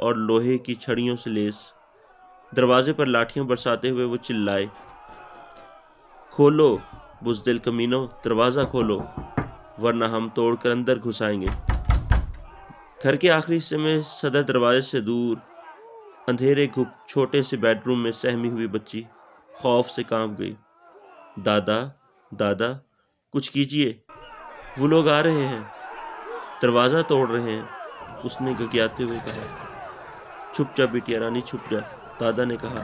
اور لوہے کی چھڑیوں سے لیس۔ دروازے پر لاٹھیاں برساتے ہوئے وہ چلائے، کھولو بزدل کمینوں، دروازہ کھولو ورنہ ہم توڑ کر اندر گھس آئیں گے۔ گھر کے آخری حصے میں صدر دروازے سے دور اندھیرے گھپ چھوٹے سے بیڈ روم میں سہمی ہوئی بچی خوف سے کانپ گئی۔ دادا دادا کچھ کیجیے، وہ لوگ آ رہے ہیں، دروازہ توڑ رہے ہیں، اس نے گگیاتے ہوئے کہا۔ چھپ جا بیٹیا رانی، چھپ جا، دادا نے کہا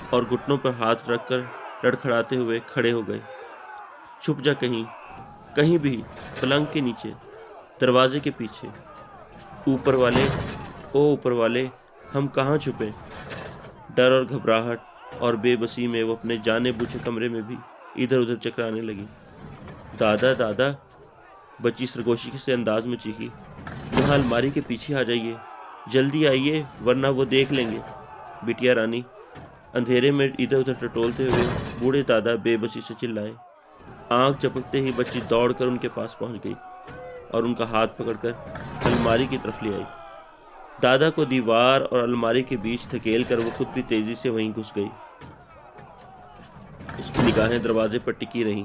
اور گھٹنوں پر ہاتھ رکھ کر لڑکھڑاتے ہوئے کھڑے ہو گئے۔ چھپ جا کہیں بھی، پلنگ کے نیچے، دروازے کے پیچھے۔ اوپر والے، او اوپر والے، ہم کہاں چھپیں؟ ڈر اور گھبراہٹ اور بے بسی میں وہ اپنے جانے بوجھے کمرے میں بھی ادھر ادھر چکرانے لگی۔ دادا دادا، بچی سرگوشی سے انداز میں چیخی، یہاں الماری کے پیچھے آ جائیے، جلدی آئیے ورنہ وہ دیکھ لیں گے۔ بیٹیا رانی اندھیرے میں ادھر ادھر ٹٹولتے ہوئے بوڑھے دادا بے بسی سے چلائے۔ آنکھ جھپکتے ہی بچی دوڑ کر ان کے پاس پہنچ گئی اور ان کا ہاتھ پکڑ کر الماری کی طرف لے آئی۔ دادا کو دیوار اور الماری کے بیچ دھکیل کر وہ خود بھی تیزی سے وہیں گھس گئی۔ اس کی نگاہیں دروازے پر ٹکی رہیں۔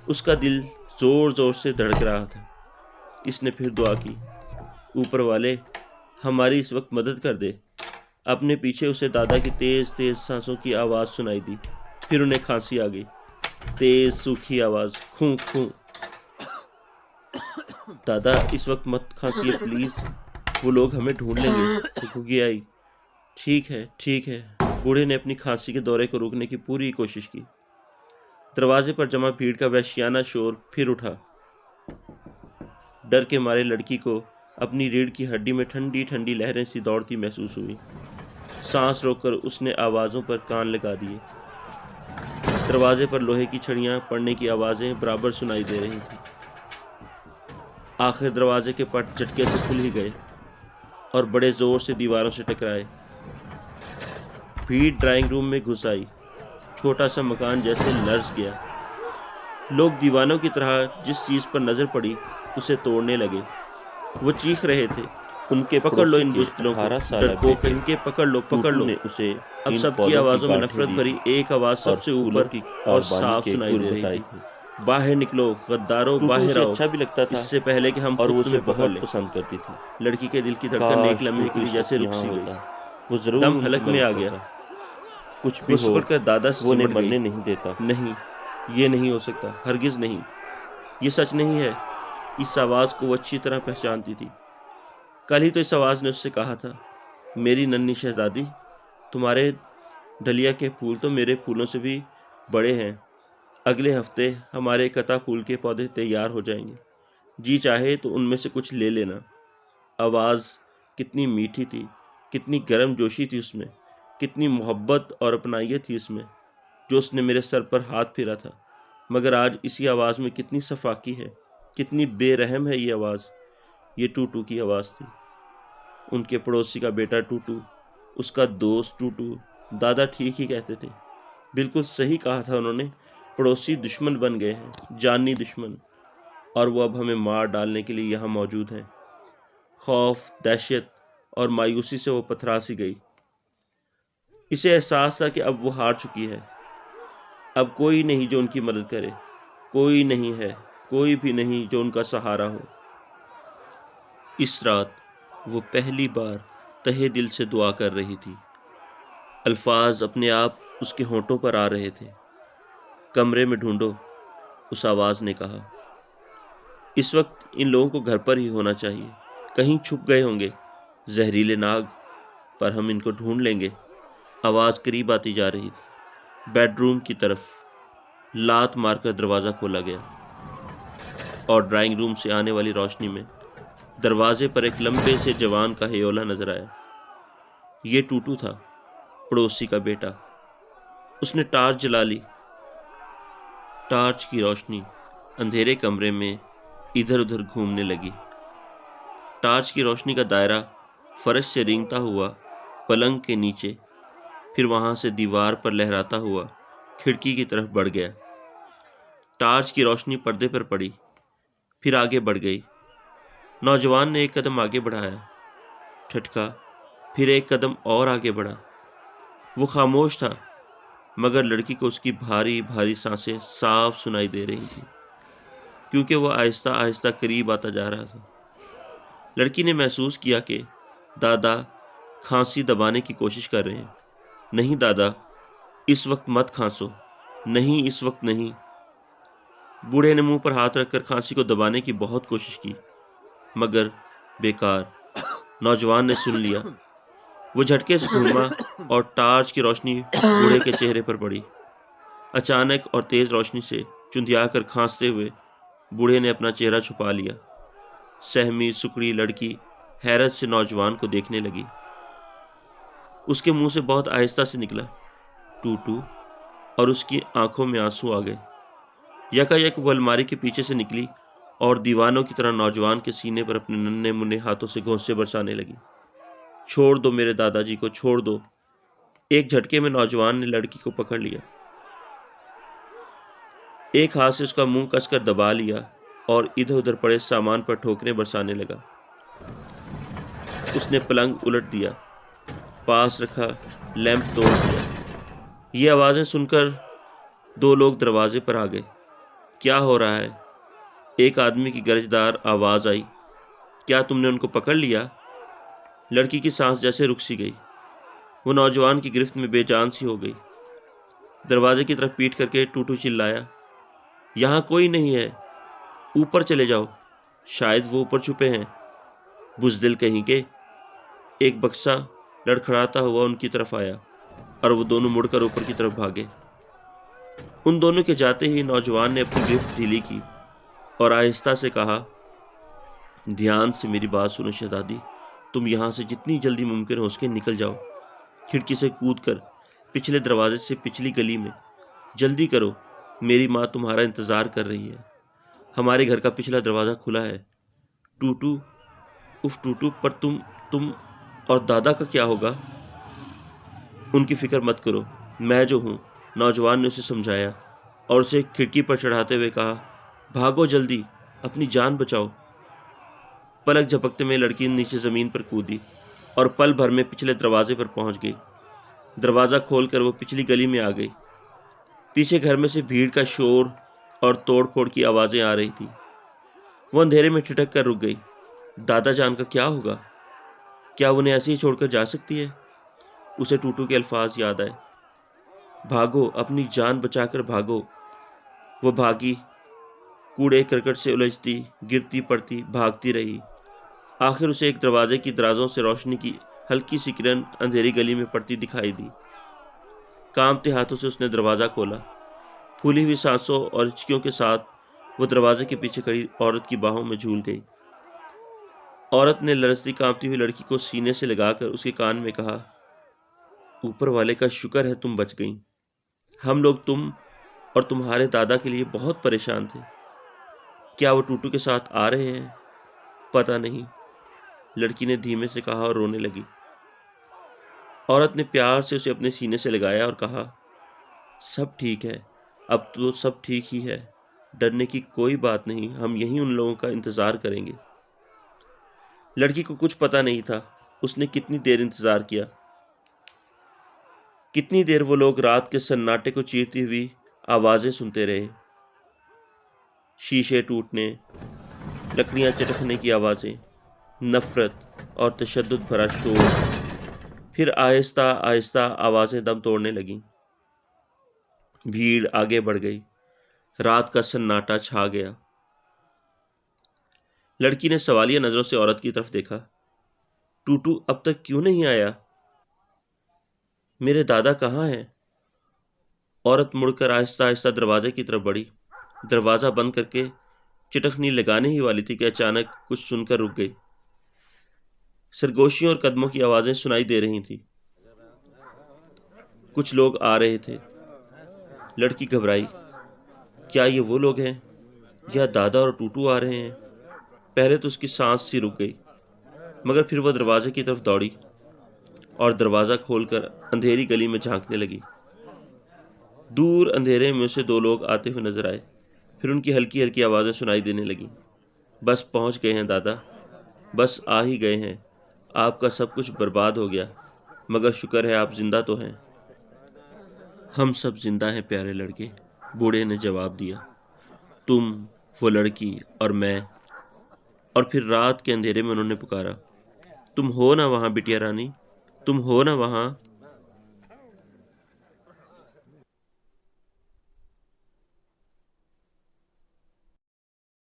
اس کا دل زور زور سے دھڑک رہا تھا۔ اس نے پھر دعا کی، اوپر والے ہماری اس وقت مدد کر دے۔ اپنے پیچھے اسے دادا کی تیز تیز سانسوں کی آواز سنائی دی۔ پھر انہیں کھانسی آ گئی، تیز سوکھی آواز، کھوں کھوں۔ دادا اس وقت مت کھانسیے پلیز، وہ لوگ ہمیں ڈھونڈ لیں گے، وہ گھگیائی۔ ٹھیک ہے۔ بوڑھے نے اپنی کھانسی کے دورے کو روکنے کی پوری کوشش کی۔ دروازے پر جمع بھیڑ کا وحشیانہ شور پھر اٹھا۔ ڈر کے مارے لڑکی کو اپنی ریڑھ کی ہڈی میں ٹھنڈی ٹھنڈی لہریں سی دوڑتی محسوس ہوئی۔ سانس روک کر اس نے آوازوں پر کان لگا دیے۔ دروازے پر لوہے کی چھڑیاں پڑنے کی آوازیں برابر سنائی دے رہی تھیں۔ آخر دروازے کے پٹ جھٹکے سے کھل ہی گئے اور بڑے زور سے دیواروں سے ٹکرائے۔ بھیڑ ڈرائنگ روم میں گھس آئی۔ چھوٹا سا مکان جیسے لرز گیا۔ لوگ دیوانوں کی طرح جس چیز پر نظر پڑی اسے توڑنے لگے۔ وہ چیخ رہے تھے، ان کے پکڑ لو پڑوسی ان کے بزدلوں کو، 18 سالہ ڈرپوک بیٹے ان کے، پکڑ لو ٹوٹو نے اسے اب ان سب کی پودوں آوازوں میں گانٹیں نفرت دی بھری ایک آواز اور سب سے پھولوں اوپر کی اور کاروبانی صاف کے سنائی گل دے رہی بتائی تھی، تھی۔ باہر نکلو غدارو، ٹوٹو باہر اسے آؤ، اچھا بھی لگتا تھا اس سے پہلے کہ ہم اور خود وہ اسے تمہیں پکڑ بہت لیں۔ پسند کرتی تھی۔ لڑکی کے دل کی دھڑکن ایک کاش لمحے ٹوٹو کے لیے اس جیسے وقت رک سی یہاں گئی۔ ہوتا، وہ ضرور دم ان کی حلق میں آ مدد گیا۔ کرتا۔ کچھ وہ بھی ہو، سکڑ کر دادا سے وہ انہیں چمٹ گئی۔ مرنے نہیں دیتا۔ نہیں، یہ نہیں ہو سکتا، ہرگز نہیں، یہ سچ نہیں ہے۔ اس آواز کو وہ اچھی طرح پہچانتی تھی۔ کل ہی تو اس آواز نے اس سے کہا تھا، میری ننھی شہزادی، تمہارے ڈلیا کے پھول تو میرے پھولوں سے بھی بڑے ہیں۔ اگلے ہفتے ہمارے قطع پھول کے پودے تیار ہو جائیں گے، جی چاہے تو ان میں سے کچھ لے لینا۔ آواز کتنی میٹھی تھی، کتنی گرم جوشی تھی اس میں، کتنی محبت اور اپنائیت تھی اس میں، جو اس نے میرے سر پر ہاتھ پھیرا تھا۔ مگر آج اسی آواز میں کتنی صفاکی ہے، کتنی بے رحم ہے یہ آواز۔ یہ ٹوٹو کی آواز تھی، ان کے پڑوسی کا بیٹا ٹوٹو، اس کا دوست ٹوٹو۔ دادا ٹھیک ہی کہتے تھے، بالکل صحیح کہا تھا انہوں نے، پڑوسی دشمن بن گئے ہیں، جانی دشمن، اور وہ اب ہمیں مار ڈالنے کے لیے یہاں موجود ہیں۔ خوف، دہشت اور مایوسی سے وہ پتھرا سی گئی۔ اسے احساس تھا کہ اب وہ ہار چکی ہے۔ اب کوئی نہیں جو ان کی مدد کرے، کوئی نہیں ہے، کوئی بھی نہیں جو ان کا سہارا ہو۔ اس رات وہ پہلی بار تہہ دل سے دعا کر رہی تھی۔ الفاظ اپنے آپ اس کے ہونٹوں پر آ رہے تھے۔ کمرے میں ڈھونڈو، اس آواز نے کہا۔ اس وقت ان لوگوں کو گھر پر ہی ہونا چاہیے، کہیں چھپ گئے ہوں گے، زہریلے ناگ، پر ہم ان کو ڈھونڈ لیں گے۔ آواز قریب آتی جا رہی تھی۔ بیڈ روم کی طرف لات مار کر دروازہ کھولا گیا اور ڈرائنگ روم سے آنے والی روشنی میں دروازے پر ایک لمبے سے جوان کا ہیولا نظر آیا۔ یہ ٹوٹو تھا، پڑوسی کا بیٹا۔ اس نے ٹارچ جلا لی۔ ٹارچ کی روشنی اندھیرے کمرے میں ادھر ادھر گھومنے لگی۔ ٹارچ کی روشنی کا دائرہ فرش سے رینگتا ہوا پلنگ کے نیچے، پھر وہاں سے دیوار پر لہراتا ہوا کھڑکی کی طرف بڑھ گیا۔ ٹارچ کی روشنی پردے پر پڑی، پھر آگے بڑھ گئی۔ نوجوان نے ایک قدم آگے بڑھایا، ٹھٹکا پھر ایک قدم اور آگے بڑھا۔ وہ خاموش تھا، مگر لڑکی کو اس کی بھاری بھاری سانسیں صاف سنائی دے رہی تھیں، کیونکہ وہ آہستہ آہستہ قریب آتا جا رہا تھا۔ لڑکی نے محسوس کیا کہ دادا کھانسی دبانے کی کوشش کر رہے ہیں۔ نہیں دادا، اس وقت مت کھانسو، نہیں اس وقت نہیں۔ بوڑھے نے منہ پر ہاتھ رکھ کر کھانسی کو دبانے کی بہت کوشش کی، مگر بیکار۔ نوجوان نے سن لیا۔ وہ جھٹکے سے گھوما اور ٹارچ کی روشنی بوڑھے کے چہرے پر پڑی۔ اچانک اور تیز روشنی سے چندیا کر کھانستے ہوئے بوڑھے نے اپنا چہرہ چھپا لیا۔ سہمی سکڑی لڑکی حیرت سے نوجوان کو دیکھنے لگی۔ اس کے منہ سے بہت آہستہ سے نکلا ٹوٹو، اور اس کی آنکھوں میں آنسو آ گئے۔ یکایک وہ الماری کے پیچھے سے نکلی اور دیوانوں کی طرح نوجوان کے سینے پر اپنے ننھے منھے ہاتھوں سے گھونسے برسانے لگی۔ چھوڑ دو میرے دادا جی کو، چھوڑ دو۔ ایک جھٹکے میں نوجوان نے لڑکی کو پکڑ لیا، ایک ہاتھ سے اس کا منہ کس کر دبا لیا اور ادھر ادھر پڑے سامان پر ٹھوکریں برسانے لگا۔ اس نے پلنگ الٹ دیا، پاس رکھا لیمپ توڑ دیا۔ یہ آوازیں سن کر دو لوگ دروازے پر آ گئے۔ کیا ہو رہا ہے؟ ایک آدمی کی گرجدار آواز آئی۔ کیا تم نے ان کو پکڑ لیا؟ لڑکی کی سانس جیسے رک سی گئی۔ وہ نوجوان کی گرفت میں بے جان سی ہو گئی۔ دروازے کی طرف پیٹ کر کے ٹوٹو چلایا، یہاں کوئی نہیں ہے، اوپر چلے جاؤ، شاید وہ اوپر چھپے ہیں۔ بزدل کہیں کے۔ ایک بکسا لڑکھڑاتا ہوا ان کی طرف آیا اور وہ دونوں مڑ کر اوپر کی طرف بھاگے۔ ان دونوں کے جاتے ہی نوجوان نے اپنی گرفت ڈھیلی کی اور آہستہ سے کہا، دھیان سے میری بات سنو شہزادی، تم یہاں سے جتنی جلدی ممکن ہو سکے نکل جاؤ، کھڑکی سے کود کر پچھلے دروازے سے پچھلی گلی میں۔ جلدی کرو، میری ماں تمہارا انتظار کر رہی ہے۔ ہمارے گھر کا پچھلا دروازہ کھلا ہے۔ ٹوٹو، اف ٹوٹو، پر تم اور دادا کا کیا ہوگا؟ ان کی فکر مت کرو، میں جو ہوں۔ نوجوان نے اسے سمجھایا اور اسے کھڑکی پر چڑھاتے ہوئے کہا، بھاگو جلدی، اپنی جان بچاؤ۔ پلک جھپکتے میں لڑکی نیچے زمین پر کودی اور پل بھر میں پچھلے دروازے پر پہنچ گئی۔ دروازہ کھول کر وہ پچھلی گلی میں آ گئی۔ پیچھے گھر میں سے بھیڑ کا شور اور توڑ پھوڑ کی آوازیں آ رہی تھیں۔ وہ اندھیرے میں ٹھٹک کر رک گئی۔ دادا جان کا کیا ہوگا؟ کیا انہیں ایسے ہی چھوڑ کر جا سکتی ہے؟ اسے ٹوٹو کے الفاظ یاد آئے، بھاگو، اپنی جان بچا کر بھاگو۔ وہ بھاگی، کوڑے کرکٹ سے الجھتی، گرتی پڑتی، بھاگتی رہی۔ آخر اسے ایک دروازے کی درازوں سے روشنی کی ہلکی سی کرن اندھیری گلی میں پڑتی دکھائی دی۔ کانپتے ہاتھوں سے اس نے دروازہ کھولا۔ پھولی ہوئی سانسوں اور ہچکیوں کے ساتھ وہ دروازے کے پیچھے کھڑی عورت کی باہوں میں جھول گئی۔ عورت نے لرزتی کانپتی ہوئی لڑکی کو سینے سے لگا کر اس کے کان میں کہا، اوپر والے کا شکر ہے تم بچ گئیں۔ ہم لوگ تم اور تمہارے دادا کے لیے بہت پریشان تھے۔ کیا وہ ٹوٹو کے ساتھ آ رہے ہیں؟ پتہ نہیں، لڑکی نے دھیمے سے کہا اور رونے لگی۔ عورت نے پیار سے اسے اپنے سینے سے لگایا اور کہا، سب ٹھیک ہے، اب تو سب ٹھیک ہی ہے، ڈرنے کی کوئی بات نہیں، ہم یہیں ان لوگوں کا انتظار کریں گے۔ لڑکی کو کچھ پتہ نہیں تھا اس نے کتنی دیر انتظار کیا، کتنی دیر وہ لوگ رات کے سناٹے کو چیرتی ہوئی آوازیں سنتے رہے۔ شیشے ٹوٹنے، لکڑیاں چٹکنے کی آوازیں، نفرت اور تشدد بھرا شور۔ پھر آہستہ آہستہ آوازیں دم توڑنے لگیں۔ بھیڑ آگے بڑھ گئی، رات کا سناٹا چھا گیا۔ لڑکی نے سوالیہ نظروں سے عورت کی طرف دیکھا، ٹوٹو اب تک کیوں نہیں آیا؟ میرے دادا کہاں ہیں؟ عورت مڑ کر آہستہ آہستہ دروازے کی طرف بڑھی۔ دروازہ بند کر کے چٹکنی لگانے ہی والی تھی کہ اچانک کچھ سن کر رک گئی۔ سرگوشیوں اور قدموں کی آوازیں سنائی دے رہی تھیں۔ کچھ لوگ آ رہے تھے۔ لڑکی گھبرائی، کیا یہ وہ لوگ ہیں یا دادا اور ٹوٹو آ رہے ہیں؟ پہلے تو اس کی سانس سی رک گئی، مگر پھر وہ دروازے کی طرف دوڑی اور دروازہ کھول کر اندھیری گلی میں جھانکنے لگی۔ دور اندھیرے میں اسے دو لوگ آتے ہوئے نظر آئے، پھر ان کی ہلکی ہلکی آوازیں سنائی دینے لگیں، بس پہنچ گئے ہیں دادا، بس آ ہی گئے ہیں، آپ کا سب کچھ برباد ہو گیا، مگر شکر ہے آپ زندہ تو ہیں۔ ہم سب زندہ ہیں پیارے لڑکے، بوڑھے نے جواب دیا۔ تم، وہ لڑکی اور میں۔ اور پھر رات کے اندھیرے میں انہوں نے پکارا، تم ہو نا وہاں بٹیا رانی، تم ہو نا وہاں؟